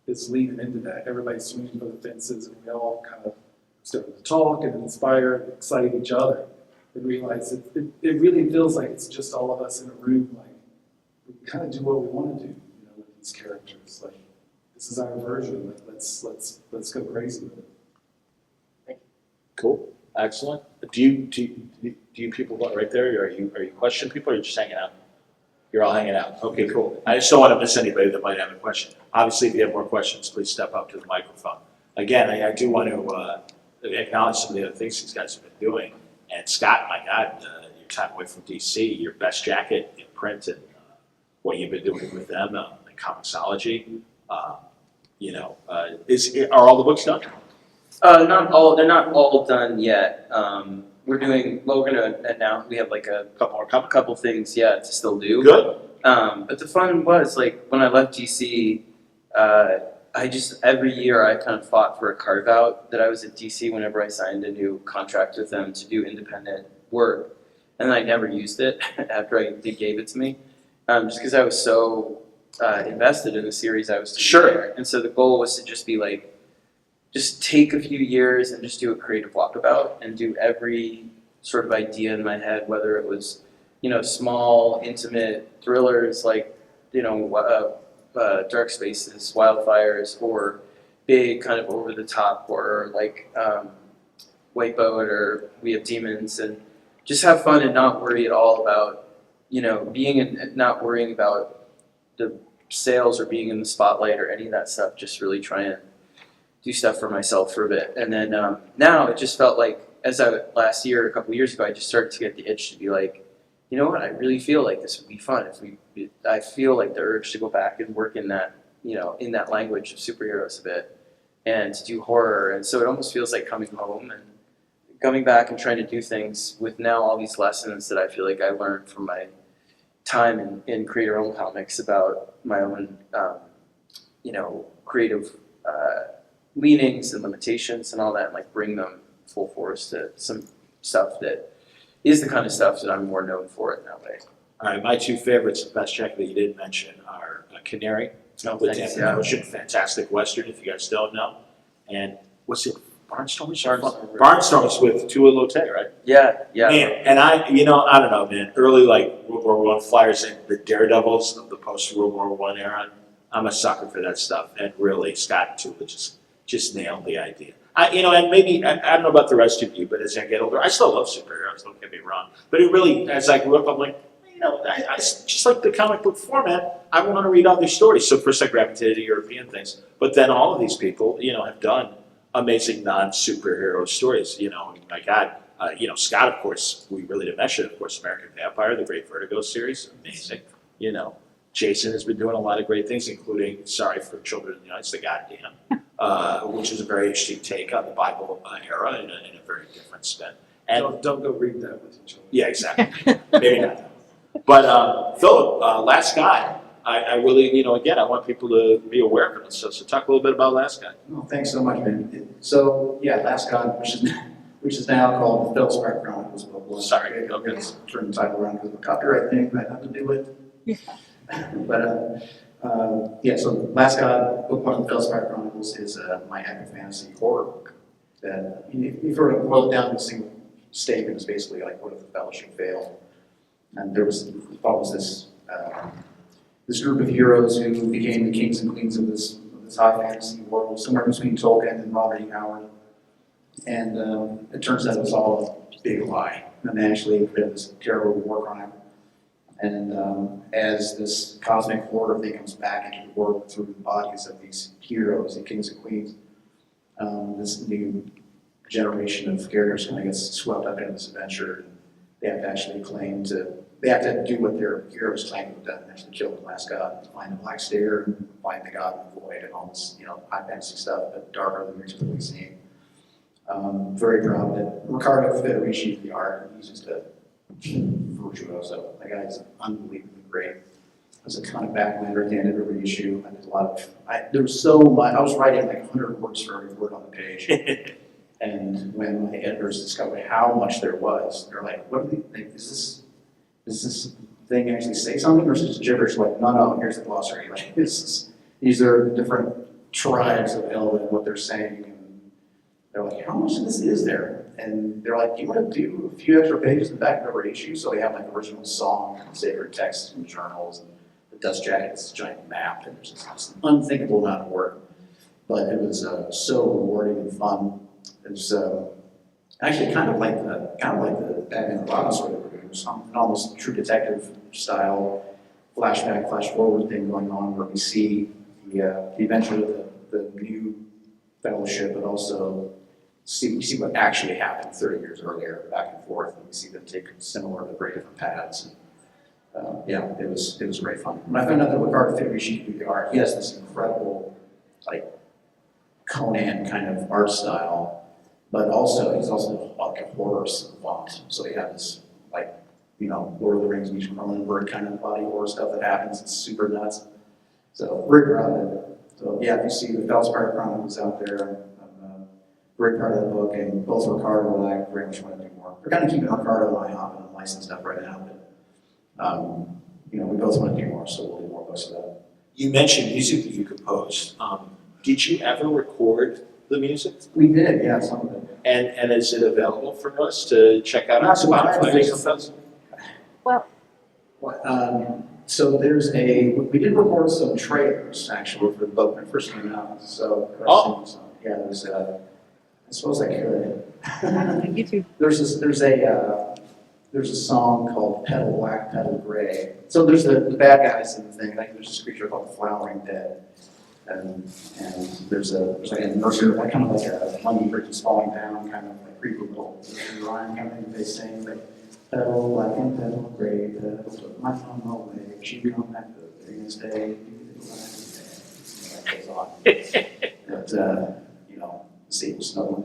[SPEAKER 2] is leaning into that. Everybody's swinging for the fences, and we all kind of start to talk and inspire and excite each other and realize it really feels like it's just all of us in a room. Like, we kind of do what we want to do. With these characters, like this is our version. Like let's go crazy with it.
[SPEAKER 1] Cool. Excellent. Do you people go right there? Are you questioning people, or are you just hanging out? You're all hanging out. Okay, cool. I just don't want to miss anybody that might have a question. Obviously, if you have more questions, please step up to the microphone. Again, I do want to acknowledge some of the other things these guys have been doing. And Scott, my God, your time away from DC, your best jacket in print, and what you've been doing with them. Comicsology, are all the books done?
[SPEAKER 3] Not all. They're not all done yet. We're going to announce. We have like a
[SPEAKER 1] Couple more coming.
[SPEAKER 3] couple things, to still do.
[SPEAKER 1] Good.
[SPEAKER 3] But the fun was, like, when I left DC, I just, every year I kind of fought for a carve out that I was at DC whenever I signed a new contract with them to do independent work. And I never used it after they gave it to me, just because I was so invested in the series I was doing
[SPEAKER 1] Sure.
[SPEAKER 3] there. And so the goal was to just be like, just take a few years and just do a creative walkabout and do every sort of idea in my head, whether it was, small, intimate thrillers like, Dark Spaces, Wildfires, or big kind of over the top horror like White Boat or We Have Demons, and just have fun and not worry at all about, not worrying about the sales or being in the spotlight or any of that stuff. Just really try and do stuff for myself for a bit. And then now it just felt like, last year, a couple years ago, I just started to get the itch to be like, you know what, I really feel like this would be fun I feel like the urge to go back and work in that, in that language of superheroes a bit and to do horror. And so it almost feels like coming home and coming back and trying to do things with now all these lessons that I feel like I learned from my time in creator-owned comics about my own, creative leanings and limitations and all that, and like bring them full force to some stuff that is the kind of stuff that I'm more known for in that way.
[SPEAKER 1] All right, my two favorites, best check that you didn't mention, are Canary with
[SPEAKER 3] thanks,
[SPEAKER 1] Dan Ocean, fantastic Western if you guys don't know. And what's it, Barnstormers? Barnstormers with Tua Lote, right?
[SPEAKER 3] Yeah.
[SPEAKER 1] Man, and I don't know, man, early like World War I flyers and the Daredevils of the post-World War I era, I'm a sucker for that stuff. And really, Scott Tua just nailed the idea. And maybe, I don't know about the rest of you, but as I get older, I still love superheroes, don't get me wrong. But it really, as I grew up, I'm like, I just like the comic book format, I want to read other stories. So first I gravitated to European things. But then all of these people, have done amazing non-superhero stories. My God, Scott, of course, we really didn't mention, of course, American Vampire, the Great Vertigo series, amazing. Jason has been doing a lot of great things, including Sorry for Children in the United States, Goddamn, which is a very interesting take on the Bible era in a very different spin. And
[SPEAKER 2] Don't go read that with each other.
[SPEAKER 1] yeah, exactly. Maybe not. But Philip, Last Guy, I really, again, I want people to be aware of it. So talk a little bit about Last Guy.
[SPEAKER 4] Oh, thanks so much, man. So, yeah, Last God, which is now called the Feldspar Chronicles.
[SPEAKER 1] Sorry, okay.
[SPEAKER 4] It's turned the title around because of the copyright thing, but I had to do it. But, so Last God, book one of the Feldspar Chronicles is my epic fantasy horror book. That, if you sort of boil it down to a single statement, is basically like, what if the Fellowship failed? And there was this group of heroes who became the kings and queens of this high fantasy world, somewhere between Tolkien and Robert E. Howard. And it turns out it was all a big lie. And they actually did this terrible war crime. And as this cosmic horror thing comes back into the world through the bodies of these heroes, the kings and queens, this new generation of characters kind of gets swept up into this adventure. They have to actually they have to do what their heroes claim to have done, actually kill the last god, find the Black Stair, and find the god in the void, and all this, high fantasy stuff, but darker than you're typically seeing. Very proud that Riccardo Federici is the art. He's just a virtuoso. That guy is unbelievably great. There's a ton of backlander at the end of every issue. I did a lot of, there was so much, I was writing like 100 words for every word on the page. And when my editors discovered how much there was, they're like, what do they think? Does this thing actually say something, or is it just gibberish? Like, no, here's the glossary. Like, these are different tribes of Elven and what they're saying. And they're like, how much of this is there? And they're like, do you want to do a few extra pages in the back of every issue? So they have like original song, sacred texts from journals, and the dust jacket, this giant map, and there's just an unthinkable amount of work. But it was so rewarding and fun. It's actually kind of like the Batman and Robin story that we're doing. There's an almost true detective style flashback, flash forward thing going on where we see the adventure of the new Fellowship, but also we see what actually happened 30 years earlier, back and forth, and we see them take similar but very different paths. And, it was great fun. When I found out that Riccardo Federici could do the art, he has this incredible, like, Conan kind of art style, but also he's also like a horror savant. So he had this like Lord of the Rings meets Cronenberg kind of body horror stuff that happens. It's super nuts. So very proud of it. So yeah, if you see the Felspire Chronicles out there, I'm very proud of that book, and both Ricardo and I very much want to do more. We're kind of keeping Ricardo and I hopping on licensed stuff right now, but we both want to do more, so we'll do more books of that.
[SPEAKER 1] You mentioned music that you composed. Did you ever record the music?
[SPEAKER 4] We did, yeah, some of it.
[SPEAKER 1] And is it available for us to check out on
[SPEAKER 4] Not so
[SPEAKER 1] Spotify or
[SPEAKER 4] much.
[SPEAKER 1] something?
[SPEAKER 4] So we did record some trailers actually for the book when it first came out. So yeah, there's I suppose I could.
[SPEAKER 6] YouTube.
[SPEAKER 4] There's a song called Petal Black, Petal Gray. So there's the bad guys in the thing. Like there's this creature called the Flowering Dead, and there's like a nursery, like kind of like a Money Bridges falling down, kind of like creepy little rhyme kind of thing that they sing. Like petal black and petal gray, petal took my phone away. She come back the next day. That goes on. But see, it was snowing.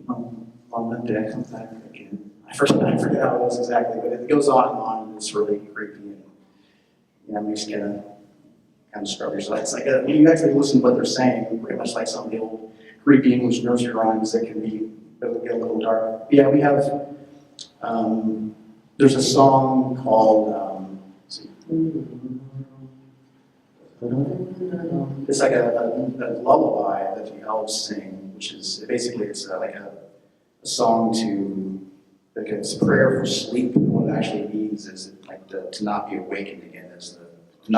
[SPEAKER 4] Mom and Dad come back again. I forget how it was exactly, but it goes on, and it's really creepy, and it makes you kind of scrub yourself. It's like when you actually listen to what they're saying, pretty much like some of the old creepy English nursery rhymes that can get a little dark. Yeah, we have. There's a song called. It's like a lullaby that the elves sing, which is basically it's like a song like it's a prayer for sleep. What it actually means is like to not be awakened again, to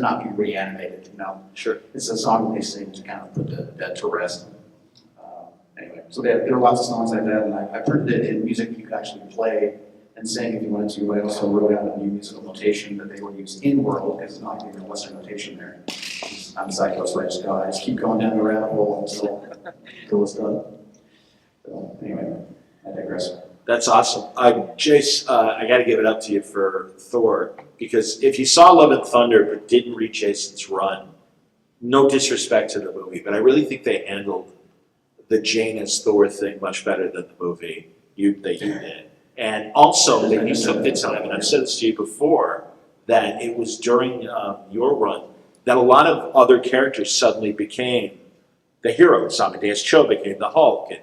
[SPEAKER 4] not be reanimated.
[SPEAKER 1] Sure.
[SPEAKER 4] It's a song that they sing to kind of put the dead to rest. Anyway, so there are lots of songs like that, and I printed it in music you could actually play and sing if you wanted to. I also wrote out a new musical notation that they would use in world, because it's not even a Western notation there. I'm psycho, so I just keep going down the rabbit hole until it's done. So anyway, I digress.
[SPEAKER 1] That's awesome. Jace, I got to give it up to you for Thor, because if you saw Love and Thunder but didn't read Jason's run, no disrespect to the movie, but I really think they handled the Jane as Thor thing much better than the movie you did. And also, they took the time, and I've said this to you before, that it was during your run that a lot of other characters suddenly became the heroes. Amadeus Cho became the Hulk, and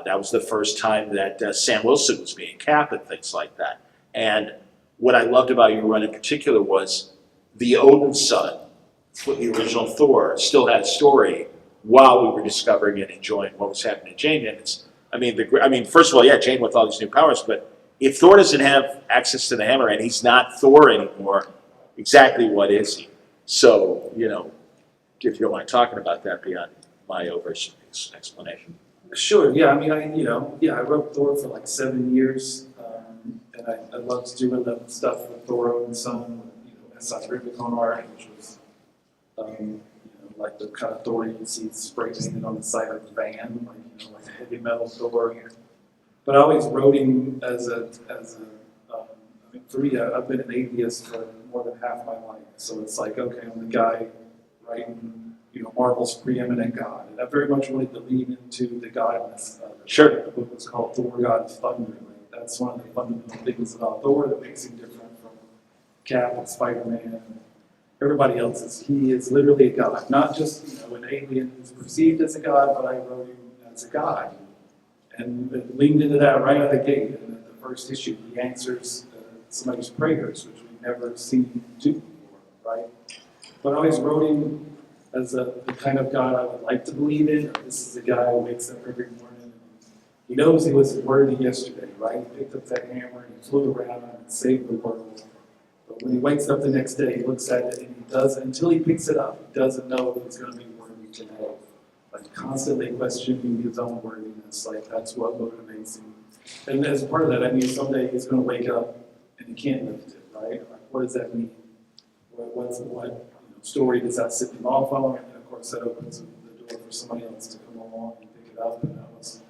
[SPEAKER 1] that was the first time that Sam Wilson was being Cap and things like that. And what I loved about your run in particular was the Odin son, the original Thor, still had a story while we were discovering and enjoying what was happening to Jane. And first of all, yeah, Jane with all these new powers, but if Thor doesn't have access to the hammer and he's not Thor anymore, exactly what is he? So, if you don't mind talking about that beyond my explanation.
[SPEAKER 2] Sure. Yeah. I wrote Thor for like 7 years, and I loved doing the stuff with Thor and Son, S.I. Rubicon art, which was, like the kind of Thor you can see spray painted on the side of the van, like a heavy metal Thor. But I always wrote him for me, I've been an atheist for more than half my life, so it's like, okay, I'm the guy writing, Marvel's preeminent god, and I very much wanted to lean into the godness of it.
[SPEAKER 1] Sure.
[SPEAKER 2] The book was called Thor: God of Thunder. That's one of the fundamental things about Thor that makes him different from Cap and Spider-Man and everybody else. He is literally a god, not just an alien who's perceived as a god, but I wrote him as a god, and leaned into that right out of the gate. And the first issue, he answers somebody's prayers, which we've never seen him do before, right? But I always wrote him as the kind of God I would like to believe in. This is a guy who wakes up every morning and he knows he was worthy yesterday, right? He picked up that hammer and he flew around and saved the world. But when he wakes up the next day, he looks at it and he doesn't, until he picks it up, he doesn't know if it's going to be worthy today. Like constantly questioning his own worthiness, like that's what motivates him. And as part of that, someday he's going to wake up and he can't lift it, right? Like, what does that mean? What story does that sit him off on? And of course, that opens the door for somebody else to come along and pick it up. And that was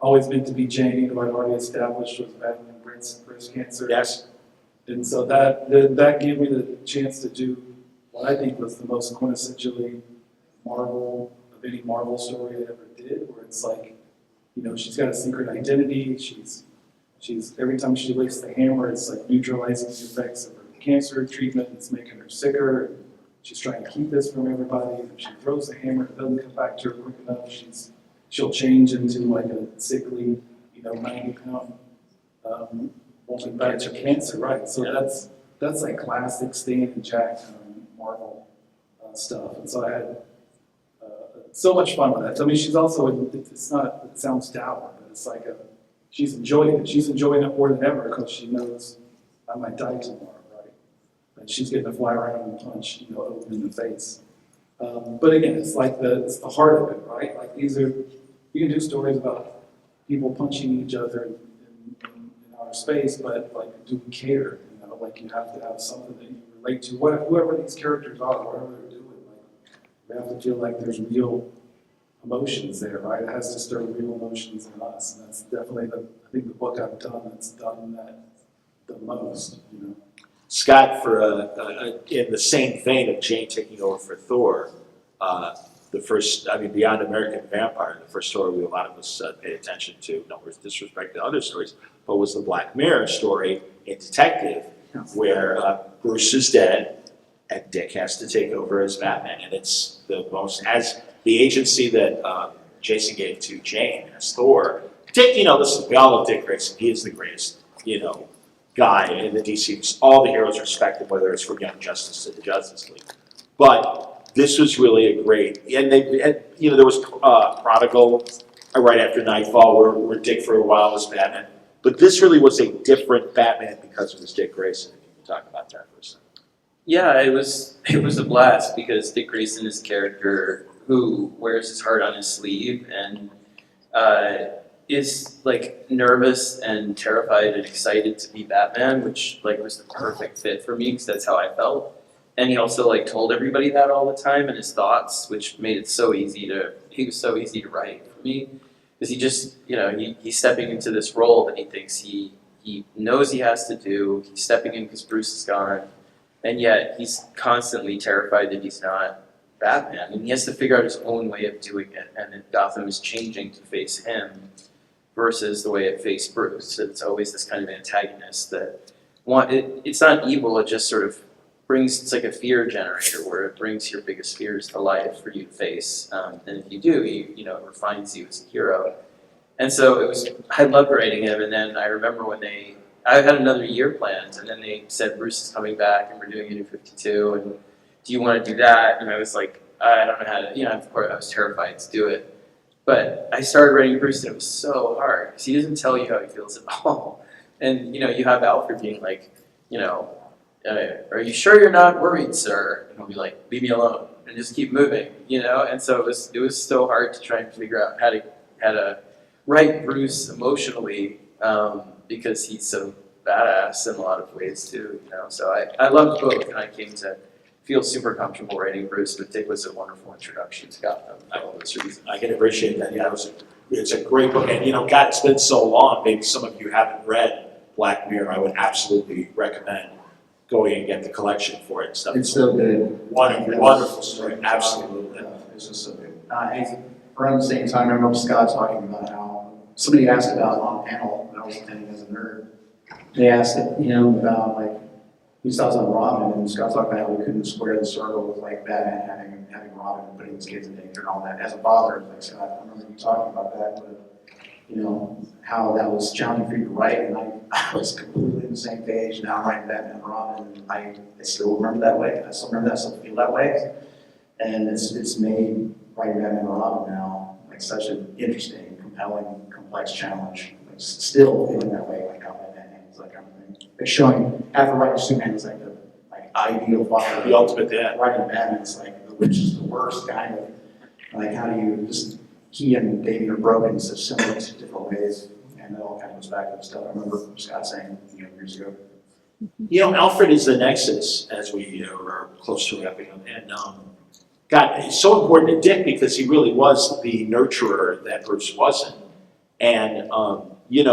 [SPEAKER 2] always meant to be Jane, who I'd already established was battling breast cancer.
[SPEAKER 1] Yes.
[SPEAKER 2] And so that gave me the chance to do what I think was the most quintessentially Marvel of any Marvel story I ever did, where it's like, she's got a secret identity, she's every time she lifts the hammer, it's like neutralizing the effects of her cancer treatment, it's making her sicker. She's trying to keep this from everybody. If she throws the hammer, it doesn't come back to her quick enough. She'll change into like a sickly, 90-pound woman back to cancer, right? So that's like classic Stan and Jack Marvel stuff. And so I had so much fun with that. I mean, she's also, it sounds dour, but it's like she's enjoying it. She's enjoying it more than ever because she knows I might die tomorrow, right? And she's getting to fly around and punch, open in the face. But again, it's the heart of it, right? Like you can do stories about people punching each other in outer space, but like, do we care? Like you have to have something that you relate to. Whoever these characters are, whatever they're doing, like we have to feel like there's real emotions there, right? It has to stir real emotions in us, and that's definitely I think the book I've done that's done that the most.
[SPEAKER 1] Scott, in the same vein of Jane taking over for Thor, Beyond American Vampire, the first story a lot of us paid attention to, no disrespect to other stories, but was the Black Mirror story in Detective, where Bruce is dead and Dick has to take over as Batman, and it's the most, as the agency that Jason gave to Jane as Thor. Dick, listen, we all love Dick Grayson. He is the greatest, guy in the DC. All the heroes respect him, whether it's from Young Justice to the Justice League. But this was really a great, and there was Prodigal right after Nightfall, where Dick for a while was Batman. But this really was a different Batman because it was Dick Grayson. If you can talk about that for a second.
[SPEAKER 3] Yeah, it was a blast because Dick Grayson is a character who wears his heart on his sleeve and is like nervous and terrified and excited to be Batman, which like was the perfect fit for me because that's how I felt. And he also like told everybody that all the time in his thoughts, which made it so easy he was so easy to write for me because he just, he's stepping into this role that he thinks he knows he has to do. He's stepping in because Bruce is gone, and yet he's constantly terrified that he's not Batman, and he has to figure out his own way of doing it, and that Gotham is changing to face him versus the way it faced Bruce. It's always this kind of antagonist that it's not evil, it just sort of it's like a fear generator where it brings your biggest fears to life for you to face. And if you do, it refines you as a hero. And so I loved writing him, and then I remember when I had another year planned, and then they said Bruce is coming back and we're doing a new 52, and do you want to do that? And I was like, I don't know how to, of course I was terrified to do it. But I started writing Bruce, and it was so hard because he doesn't tell you how he feels at all. And you have Alfred being like, are you sure you're not worried, sir? And he'll be like, leave me alone and just keep moving, And so it was so hard to try and figure out how to write Bruce emotionally because he's so badass in a lot of ways too, So I loved both, and I came to feel super comfortable writing Bruce, but Dick was a wonderful introduction to Gotham for all those reasons.
[SPEAKER 1] I can appreciate that. Yeah, it's a great book, and God, it's been so long. Maybe some of you haven't read Black Mirror. I would absolutely recommend going and get the collection for it and stuff.
[SPEAKER 4] It's so good.
[SPEAKER 1] Wonderful story, absolutely.
[SPEAKER 4] It's just so good. Around the same time, I remember Scott talking about how somebody asked about on a panel when I was attending as a nerd. They asked him about like he saw us on Robin, and Scott talked about how we couldn't square the circle with like Batman having Robin and putting his kids in danger and all that. As a father, like Scott, I remember you talking about that, but how that was challenging for you to write, and I was completely on the same page. Now I'm writing Batman and Robin, and I still remember that way. I still remember that, still feel that way. And it's made writing Batman and Robin now like such an interesting, compelling, complex challenge. Like still feeling that way, like how Batman handles that kind of thing. Like showing after writing Superman is like the ideal father.
[SPEAKER 1] The ultimate dad.
[SPEAKER 4] Writing Batman is like which is the worst kind of like how do you just he and Davey are broken in such similar different ways, and it all kind of goes back to the stuff I remember Scott saying years ago.
[SPEAKER 1] Alfred is the nexus as we are close to wrapping up, and God, it's so important to Dick because he really was the nurturer that Bruce wasn't, and he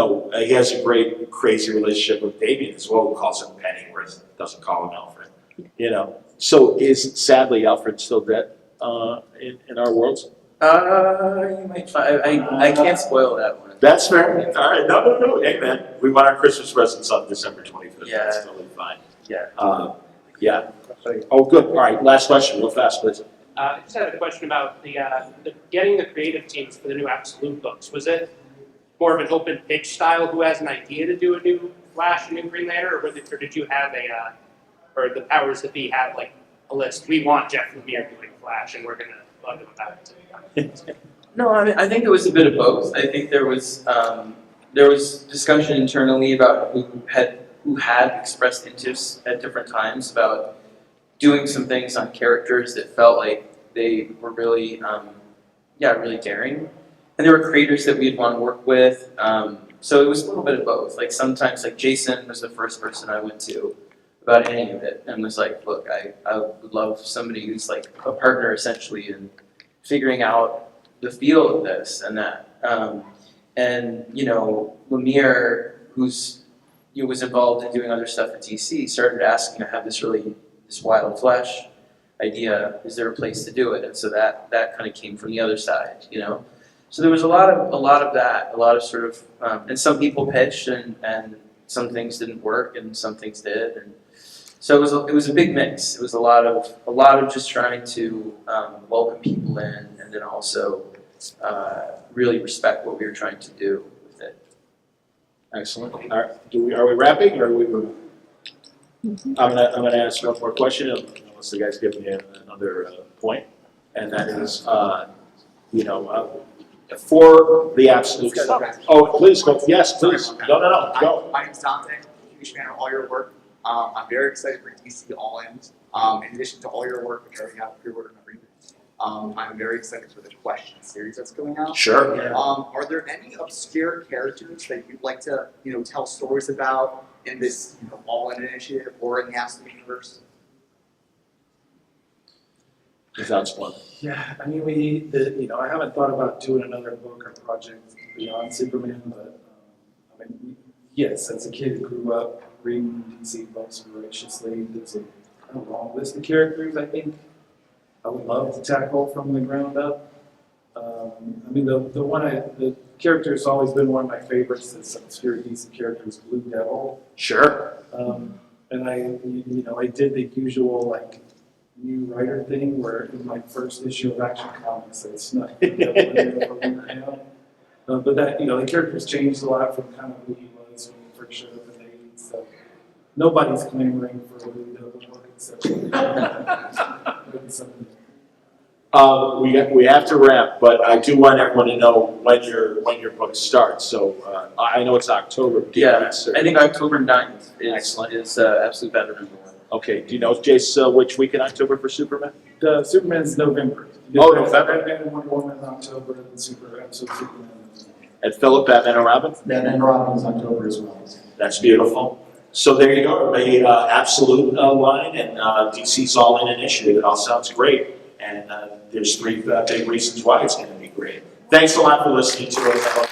[SPEAKER 1] has a great, crazy relationship with Damien as well, who calls him Pennyworth, doesn't call him Alfred. So is sadly Alfred still dead in our worlds?
[SPEAKER 3] You might find, I can't spoil that one.
[SPEAKER 1] That's fair. All right, no. Hey, man, we want our Christmas presents on December 25th.
[SPEAKER 3] Yeah.
[SPEAKER 1] That's totally fine.
[SPEAKER 3] Yeah.
[SPEAKER 1] Yeah. Oh, good. All right, last question, real fast, please.
[SPEAKER 6] I just had a question about the getting the creative teams for the new Absolute books. Was it more of an open pitch style? Who has an idea to do a new Flash, a new Green Lantern, or did you have or the powers that be have like a list? We want Jeff Lemire doing Flash, and we're gonna love him about it.
[SPEAKER 3] No, I mean, I think it was a bit of both. I think there was discussion internally about who had expressed interest at different times about doing some things on characters that felt like they were really, really daring. And there were creators that we'd want to work with. So it was a little bit of both. Like sometimes, like Jason was the first person I went to about any of it, and was like, look, I would love somebody who's like a partner essentially in figuring out the feel of this and that. And Lemire, who's was involved in doing other stuff at DC, started asking, I have this Wild Flesh idea, is there a place to do it? And so that kind of came from the other side, So there was a lot of that, a lot of sort of, and some people pitched and some things didn't work and some things did, and so it was a big mix. It was a lot of just trying to welcome people in, and then also really respect what we were trying to do with it.
[SPEAKER 1] Excellent. All right, are we wrapping or are we moving? I'm gonna ask one more question, unless the guys give me another point, and that is, for the Absolute stuff. Oh, please go. Yes, please. No. Go.
[SPEAKER 7] My name's Dante. Huge fan of all your work. I'm very excited for DC All Ends. In addition to all your work, which I already have pre-ordered and everything, I'm very excited for the question series that's going out.
[SPEAKER 1] Sure.
[SPEAKER 7] Are there any obscure characters that you'd like to, tell stories about in this, All In initiative or in the Absolute universe?
[SPEAKER 1] Without spoiling.
[SPEAKER 2] Yeah, I mean, I haven't thought about doing another book or project beyond Superman, but yes, as a kid who grew up reading DC books voraciously, there's a long list of characters I think I would love to tackle from the ground up. The character has always been one of my favorites. This obscure DC character is Blue Devil.
[SPEAKER 1] Sure.
[SPEAKER 2] And I did the usual new writer thing where in my first issue of Action Comics I snuck Blue Devil in there for one hand. But that the character's changed a lot from kind of who he was when he first showed up in the 80s. So nobody's clamoring for a Blue Devil book except maybe something.
[SPEAKER 1] We have to wrap, but I do want everyone to know when your book starts. So I know it's October.
[SPEAKER 3] Yeah, I think October 9th is Absolute Batman #1.
[SPEAKER 1] Okay. Do you know, Jace, which week in October for Superman?
[SPEAKER 2] The Superman's November.
[SPEAKER 1] Oh, November.
[SPEAKER 2] Batman and Wonder Woman in October, and Superman.
[SPEAKER 1] And Philip, Batman and Robin?
[SPEAKER 4] Batman and Robin is October as well.
[SPEAKER 1] That's beautiful. So there you go. The Absolute line and DC's All In initiative. It all sounds great. And there's three big reasons why it's going to be great. Thanks a lot for listening to us.